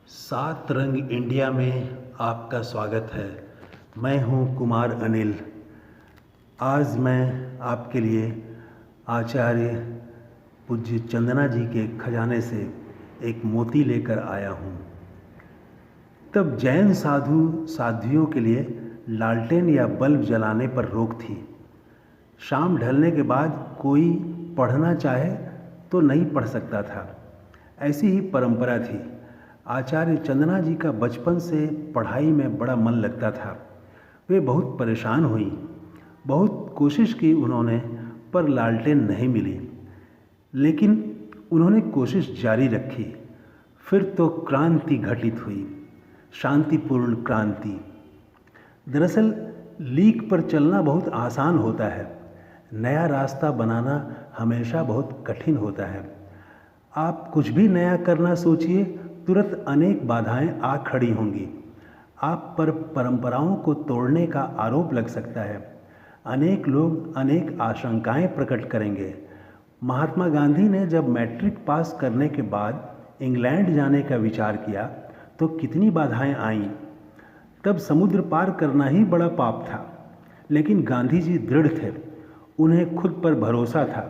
सात रंग इंडिया में आपका स्वागत है। मैं हूं कुमार अनिल। आज मैं आपके लिए आचार्य पूज्य चंदना जी के खजाने से एक मोती लेकर आया हूं। तब जैन साधु साध्वियों के लिए लालटेन या बल्ब जलाने पर रोक थी। शाम ढलने के बाद कोई पढ़ना चाहे तो नहीं पढ़ सकता था। ऐसी ही परंपरा थी। आचार्य चंदना जी का बचपन से पढ़ाई में बड़ा मन लगता था। वे बहुत परेशान हुई, बहुत कोशिश की उन्होंने, पर लालटेन नहीं मिली। लेकिन उन्होंने कोशिश जारी रखी। फिर तो क्रांति घटित हुई, शांतिपूर्ण क्रांति। दरअसल लीक पर चलना बहुत आसान होता है, नया रास्ता बनाना हमेशा बहुत कठिन होता है। आप कुछ भी नया करना सोचिए, तुरंत अनेक बाधाएं आ खड़ी होंगी। आप पर परंपराओं को तोड़ने का आरोप लग सकता है। अनेक लोग अनेक आशंकाएं प्रकट करेंगे। महात्मा गांधी ने जब मैट्रिक पास करने के बाद इंग्लैंड जाने का विचार किया तो कितनी बाधाएं आईं। तब समुद्र पार करना ही बड़ा पाप था, लेकिन गांधी जी दृढ़ थे। उन्हें खुद पर भरोसा था।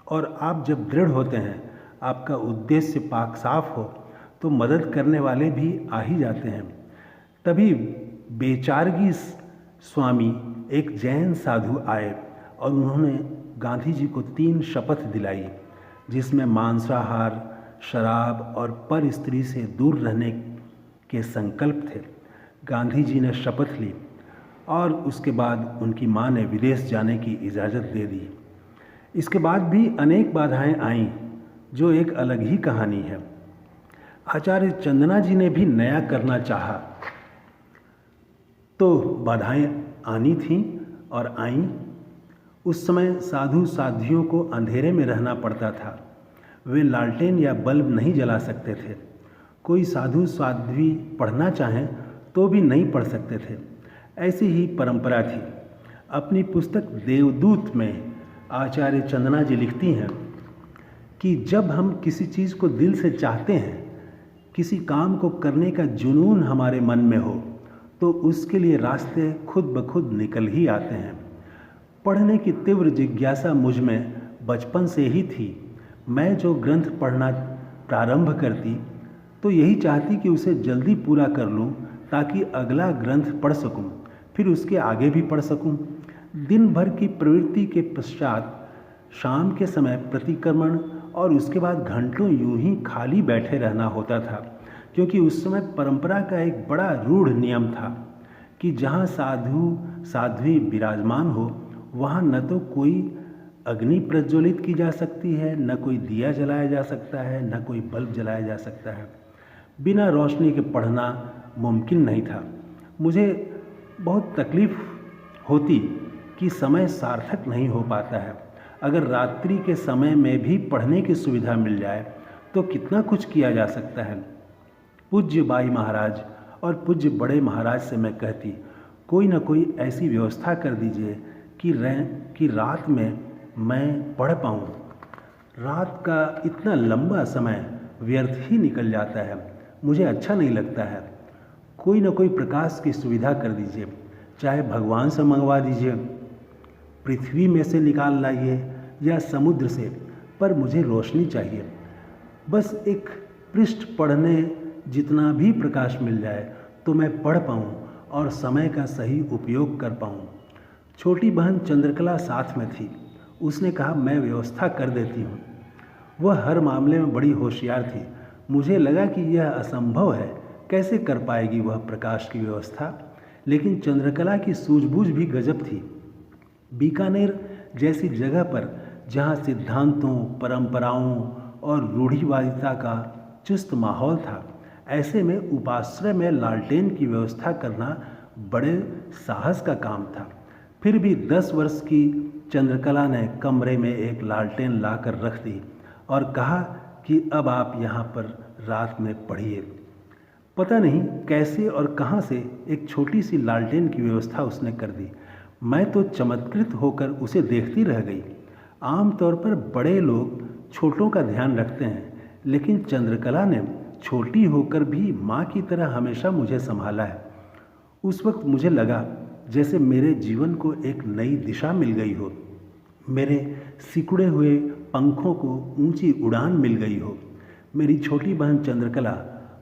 और आप जब दृढ़ होते हैं, आपका उद्देश्य पाक साफ हो, तो मदद करने वाले भी आ ही जाते हैं। तभी बेचारगी स्वामी, एक जैन साधु आए और उन्होंने गांधी जी को 3 शपथ दिलाई, जिसमें मांसाहार, शराब और पर स्त्री से दूर रहने के संकल्प थे। गांधी जी ने शपथ ली और उसके बाद उनकी मां ने विदेश जाने की इजाज़त दे दी। इसके बाद भी अनेक बाधाएं आईं, जो एक अलग ही कहानी है। आचार्य चंदना जी ने भी नया करना चाहा, तो बाधाएं आनी थीं और आईं। उस समय साधु साध्वियों को अंधेरे में रहना पड़ता था। वे लालटेन या बल्ब नहीं जला सकते थे। कोई साधु साध्वी पढ़ना चाहें तो भी नहीं पढ़ सकते थे। ऐसी ही परंपरा थी। अपनी पुस्तक देवदूत में आचार्य चंदना जी लिखती हैं कि जब हम किसी चीज़ को दिल से चाहते हैं, किसी काम को करने का जुनून हमारे मन में हो, तो उसके लिए रास्ते खुद ब खुद निकल ही आते हैं। पढ़ने की तीव्र जिज्ञासा मुझ में बचपन से ही थी। मैं जो ग्रंथ पढ़ना प्रारंभ करती तो यही चाहती कि उसे जल्दी पूरा कर लूं, ताकि अगला ग्रंथ पढ़ सकूं, फिर उसके आगे भी पढ़ सकूं। दिन भर की प्रवृत्ति के पश्चात शाम के समय प्रतिक्रमण और उसके बाद घंटों यूं ही खाली बैठे रहना होता था, क्योंकि उस समय परंपरा का एक बड़ा रूढ़ नियम था कि जहाँ साधु साध्वी विराजमान हो, वहाँ न तो कोई अग्नि प्रज्वलित की जा सकती है, न कोई दिया जलाया जा सकता है, न कोई बल्ब जलाया जा सकता है। बिना रोशनी के पढ़ना मुमकिन नहीं था। मुझे बहुत तकलीफ़ होती कि समय सार्थक नहीं हो पाता है। अगर रात्रि के समय में भी पढ़ने की सुविधा मिल जाए तो कितना कुछ किया जा सकता है। पूज्य बाई महाराज और पूज्य बड़े महाराज से मैं कहती, कोई ना कोई ऐसी व्यवस्था कर दीजिए कि रात में मैं पढ़ पाऊँ। रात का इतना लंबा समय व्यर्थ ही निकल जाता है, मुझे अच्छा नहीं लगता है। कोई ना कोई प्रकाश की सुविधा कर दीजिए, चाहे भगवान से मंगवा दीजिए, पृथ्वी में से निकाल लाइए या समुद्र से, पर मुझे रोशनी चाहिए। बस एक पृष्ठ पढ़ने जितना भी प्रकाश मिल जाए तो मैं पढ़ पाऊँ और समय का सही उपयोग कर पाऊँ। छोटी बहन चंद्रकला साथ में थी। उसने कहा, मैं व्यवस्था कर देती हूँ। वह हर मामले में बड़ी होशियार थी। मुझे लगा कि यह असंभव है, कैसे कर पाएगी वह प्रकाश की व्यवस्था। लेकिन चंद्रकला की सूझबूझ भी गजब थी। बीकानेर जैसी जगह पर, जहाँ सिद्धांतों, परंपराओं और रूढ़िवादिता का चुस्त माहौल था, ऐसे में उपाश्रय में लालटेन की व्यवस्था करना बड़े साहस का काम था। फिर भी 10 वर्ष की चंद्रकला ने कमरे में एक लालटेन लाकर रख दी और कहा कि अब आप यहाँ पर रात में पढ़िए। पता नहीं कैसे और कहाँ से एक छोटी सी लालटेन की व्यवस्था उसने कर दी। मैं तो चमत्कृत होकर उसे देखती रह गई। आमतौर पर बड़े लोग छोटों का ध्यान रखते हैं, लेकिन चंद्रकला ने छोटी होकर भी माँ की तरह हमेशा मुझे संभाला है। उस वक्त मुझे लगा जैसे मेरे जीवन को एक नई दिशा मिल गई हो, मेरे सिकुड़े हुए पंखों को ऊंची उड़ान मिल गई हो। मेरी छोटी बहन चंद्रकला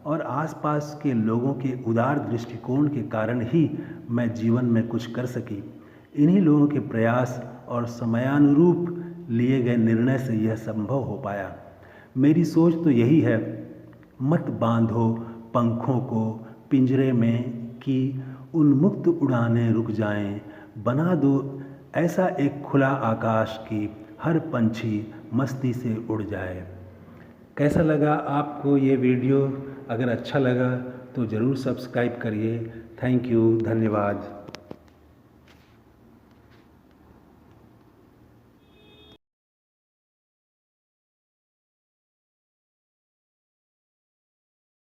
और आसपास के लोगों के उदार दृष्टिकोण के कारण ही मैं जीवन में कुछ कर सकी। इन्हीं लोगों के प्रयास और समयानुरूप लिए गए निर्णय से यह संभव हो पाया। मेरी सोच तो यही है, मत बांधो पंखों को पिंजरे में कि उन्मुक्त उड़ानें रुक जाएं, बना दो ऐसा एक खुला आकाश कि हर पंछी मस्ती से उड़ जाए। कैसा लगा आपको ये वीडियो? अगर अच्छा लगा तो ज़रूर सब्सक्राइब करिए। थैंक यू, धन्यवाद।